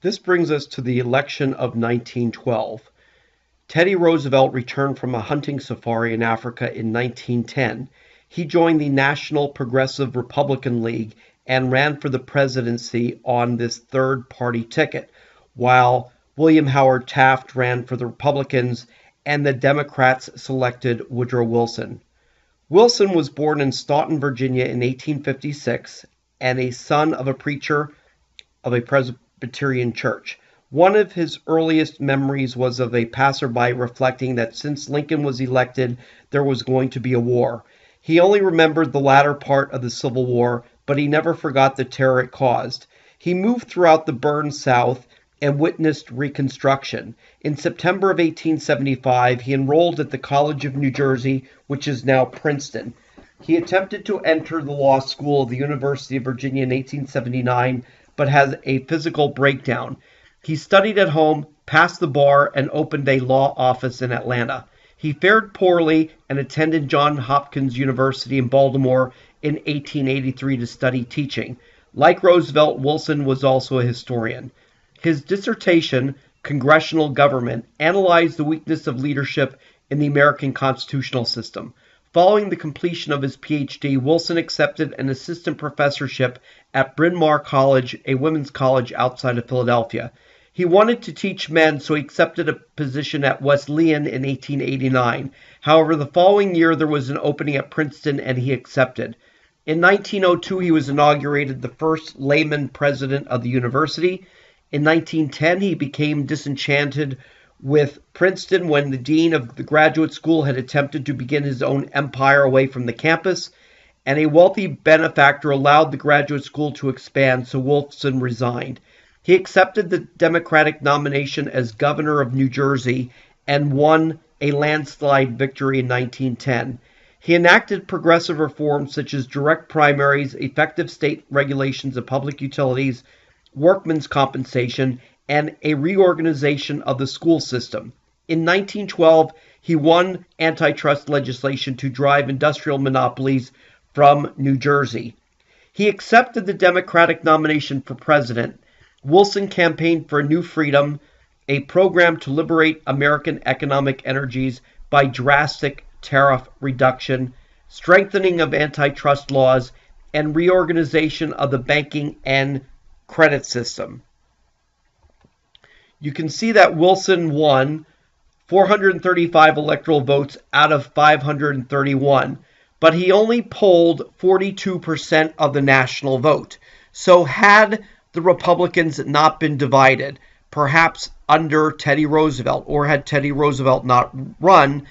This brings us to the election of 1912. Teddy Roosevelt returned from a hunting safari in Africa in 1910. He joined the National Progressive Republican League and ran for the presidency on this third-party ticket, while William Howard Taft ran for the Republicans and the Democrats selected Woodrow Wilson. Wilson was born in Staunton, Virginia in 1856 and a son of a preacher of a Presbyterian church. One of his earliest memories was of a passerby reflecting that since Lincoln was elected, there was going to be a war. He only remembered the latter part of the Civil War, but he never forgot the terror it caused. He moved throughout the burned South and witnessed Reconstruction. In September of 1875, he enrolled at the College of New Jersey, which is now Princeton. He attempted to enter the law school of the University of Virginia in 1879, but had a physical breakdown. He studied at home, passed the bar, and opened a law office in Atlanta. He fared poorly and attended Johns Hopkins University in Baltimore in 1883 to study teaching. Like Roosevelt, Wilson was also a historian. His dissertation, Congressional Government, analyzed the weakness of leadership in the American constitutional system. Following the completion of his Ph.D., Wilson accepted an assistant professorship at Bryn Mawr College, a women's college outside of Philadelphia. He wanted to teach men, so he accepted a position at Wesleyan in 1889. However, the following year there was an opening at Princeton and he accepted. In 1902, he was inaugurated the first layman president of the university. In 1910, he became disenchanted with Princeton when the dean of the graduate school had attempted to begin his own empire away from the campus, and a wealthy benefactor allowed the graduate school to expand, so Wilson resigned. He accepted the Democratic nomination as governor of New Jersey and won a landslide victory in 1910. He enacted progressive reforms such as direct primaries, effective state regulations of public utilities, workmen's compensation, and a reorganization of the school system. In 1912, he won antitrust legislation to drive industrial monopolies from New Jersey. He accepted the Democratic nomination for president. Wilson campaigned for New Freedom, a program to liberate American economic energies by drastic tariff reduction, strengthening of antitrust laws, and reorganization of the banking and credit system. You can see that Wilson won 435 electoral votes out of 531, but he only polled 42% of the national vote. So had the Republicans not been divided, perhaps under Teddy Roosevelt, or had Teddy Roosevelt not run,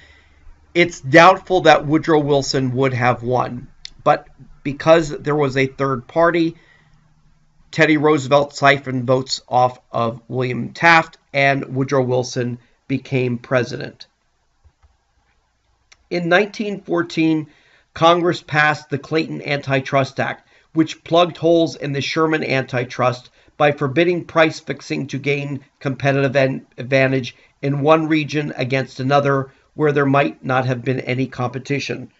it's doubtful that Woodrow Wilson would have won. But because there was a third party, Teddy Roosevelt siphoned votes off of William Taft, and Woodrow Wilson became president. In 1914, Congress passed the Clayton Antitrust Act, which plugged holes in the Sherman Antitrust by forbidding price fixing to gain competitive advantage in one region against another where there might not have been any competition.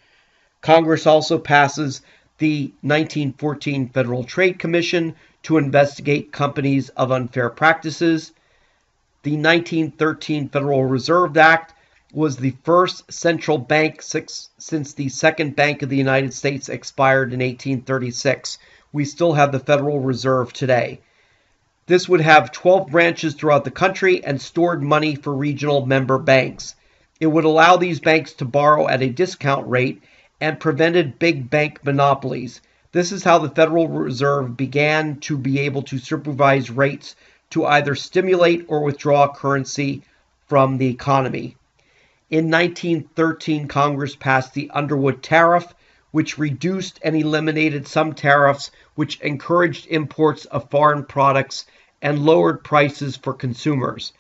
Congress also passes the 1914 Federal Trade Commission to investigate companies of unfair practices. The 1913 Federal Reserve Act was the first central bank since the Second Bank of the United States expired in 1836. We still have the Federal Reserve today. This would have 12 branches throughout the country and stored money for regional member banks. It would allow these banks to borrow at a discount rate and prevented big bank monopolies. This is how the Federal Reserve began to be able to supervise rates to either stimulate or withdraw currency from the economy. In 1913, Congress passed the Underwood Tariff, which reduced and eliminated some tariffs, which encouraged imports of foreign products and lowered prices for consumers.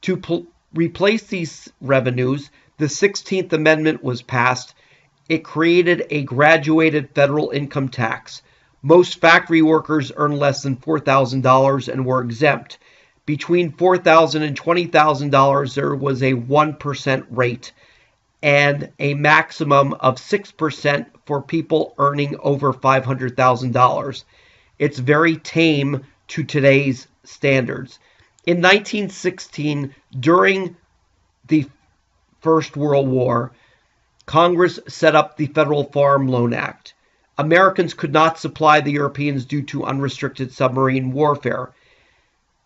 To replace these revenues, the 16th Amendment was passed. It created a graduated federal income tax. Most factory workers earned less than $4,000 and were exempt. Between $4,000 and $20,000, there was a 1% rate and a maximum of 6% for people earning over $500,000. It's very tame to today's standards. In 1916, during the First World War, Congress set up the Federal Farm Loan Act. Americans could not supply the Europeans due to unrestricted submarine warfare.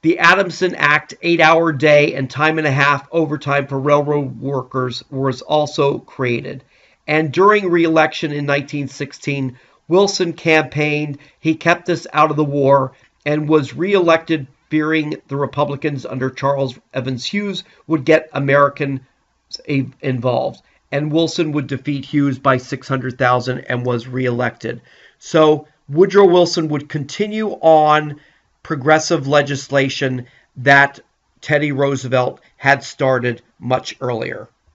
The Adamson Act, 8-hour day and time and a half overtime for railroad workers, was also created. And during re-election in 1916, Wilson campaigned. He kept us out of the war and was re-elected, fearing the Republicans under Charles Evans Hughes would get Americans involved. And Wilson would defeat Hughes by 600,000 and was re-elected. So Woodrow Wilson would continue on progressive legislation that Teddy Roosevelt had started much earlier.